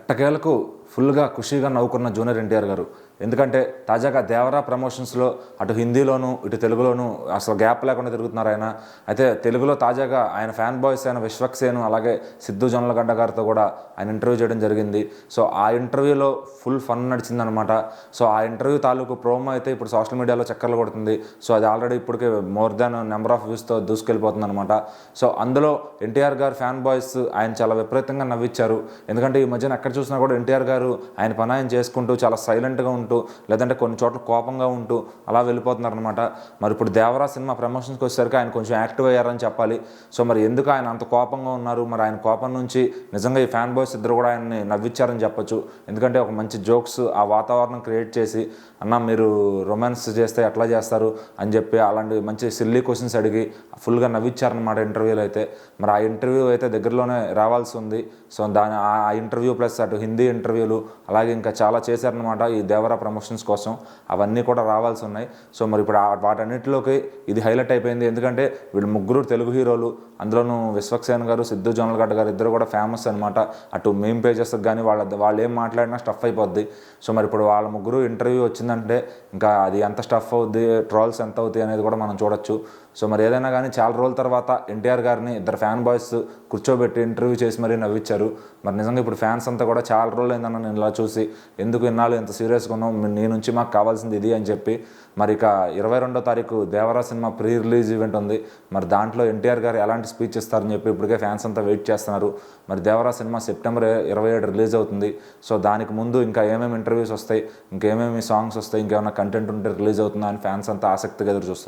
ఎట్టకేలకు ఫుల్గా ఖుషీగా నవ్వుకున్న జూనియర్ ఎన్టీఆర్ గారు. ఎందుకంటే తాజాగా దేవరా ప్రమోషన్స్లో అటు హిందీలోను ఇటు తెలుగులోను అసలు గ్యాప్ లేకుండా తిరుగుతున్నారు ఆయన. అయితే తెలుగులో తాజాగా ఆయన ఫ్యాన్ బాయ్స్ అయిన విశ్వక్సేను అలాగే సిద్ధు జొన్నలగడ్డ గారితో కూడా ఆయన ఇంటర్వ్యూ చేయడం జరిగింది. సో ఆ ఇంటర్వ్యూలో ఫుల్ ఫన్ నడిచిందనమాట. సో ఆ ఇంటర్వ్యూ తాలూకు ప్రోమో అయితే ఇప్పుడు సోషల్ మీడియాలో చక్కర్లు కొడుతుంది. సో అది ఆల్రెడీ ఇప్పటికే మోర్ దాన్ నెంబర్ ఆఫ్ వ్యూస్తో దూసుకెళ్ళిపోతుంది అనమాట. సో అందులో ఎన్టీఆర్ గారు ఫ్యాన్ బాయ్స్ ఆయన చాలా విపరీతంగా నవ్విచ్చారు. ఎందుకంటే ఈ మధ్యన ఎక్కడ చూసినా కూడా ఎన్టీఆర్ గారు ఆయన పని ఆయన చేసుకుంటూ చాలా సైలెంట్గా ఉంటూ లేదంటే కొన్ని చోట్ల కోపంగా ఉంటూ అలా వెళ్ళిపోతున్నారు అనమాట. మరి ఇప్పుడు దేవరా సినిమా ప్రమోషన్స్కి వచ్చేసరికి ఆయన కొంచెం యాక్టివ్ అయ్యారని చెప్పాలి. సో మరి ఎందుకు ఆయన అంత కోపంగా ఉన్నారు, మరి ఆయన కోపం నుంచి నిజంగా ఈ ఫ్యాన్ బాయ్స్ ఇద్దరు కూడా ఆయన్ని నవ్విచ్చారని చెప్పొచ్చు. ఎందుకంటే ఒక మంచి జోక్స్ ఆ వాతావరణం క్రియేట్ చేసి, అన్న మీరు రొమాన్స్ చేస్తే ఎట్లా చేస్తారు అని చెప్పి అలాంటి మంచి సిల్లీ క్వశ్చన్స్ అడిగి ఫుల్గా నవ్విచ్చారనమాట ఇంటర్వ్యూలో అయితే. మరి ఆ ఇంటర్వ్యూ అయితే దగ్గరలోనే రావాల్సి ఉంది. సో ఆ ఇంటర్వ్యూ ప్లస్ అటు హిందీ ఇంటర్వ్యూలు అలాగే ఇంకా చాలా చేశారనమాట ఈ దేవరా ప్రమోషన్స్ కోసం. అవన్నీ కూడా రావాల్సి ఉన్నాయి. సో మరి ఇప్పుడు వాటన్నిటిలోకి ఇది హైలైట్ అయిపోయింది. ఎందుకంటే వీళ్ళు ముగ్గురు తెలుగు హీరోలు, అందులోనూ విశ్వక్సేన్ గారు సిద్ధు జొన్నలగడ్డ గారు ఇద్దరు కూడా ఫేమస్ అనమాట. అటు మేమ్ పేజెస్కి కానీ వాళ్ళు ఏం మాట్లాడినా స్టఫ్ అయిపోద్ది. సో మరి ఇప్పుడు వాళ్ళ ముగ్గురు ఇంటర్వ్యూ వచ్చిందంటే ఇంకా అది ఎంత స్టఫ్ అవుద్ది, ట్రోల్స్ ఎంత అవుతాయి అనేది కూడా మనం చూడొచ్చు. సో మరి ఏదైనా కానీ చాలా రోజుల తర్వాత ఎన్టీఆర్ గారిని ఇద్దరు ఫ్యాన్ బాయ్స్ కూర్చోబెట్టి ఇంటర్వ్యూ చేసి మరీ నవ్విచ్చారు. మరి నిజంగా ఇప్పుడు ఫ్యాన్స్ అంతా కూడా చాలా రోజులు అయిందన్న నేను ఇలా చూసి, ఎందుకు ఇన్నాళ్ళు ఎంత సీరియస్గా ఉన్నాం, నీ నుంచి మాకు కావాల్సింది ఇది అని చెప్పి. మరి ఇక 22వ తారీఖు Devara cinema pre release event ఉంది. మరి దాంట్లో ఎన్టీఆర్ గారు ఎలాంటి స్పీచ్ ఇస్తారని చెప్పి ఇప్పటికే ఫ్యాన్స్ అంతా వెయిట్ చేస్తున్నారు. మరి దేవరా సినిమా సెప్టెంబర్ 27 రిలీజ్ అవుతుంది. సో దానికి ముందు ఇంకా ఏమేమి ఇంటర్వ్యూస్ వస్తాయి, ఇంకేమేమి సాంగ్స్ వస్తాయి, ఇంకేమైనా కంటెంట్ ఉంటే రిలీజ్ అవుతుందా అని ఫ్యాన్స్ అంతా ఆసక్తిగా ఎదురు చూస్తున్నారు.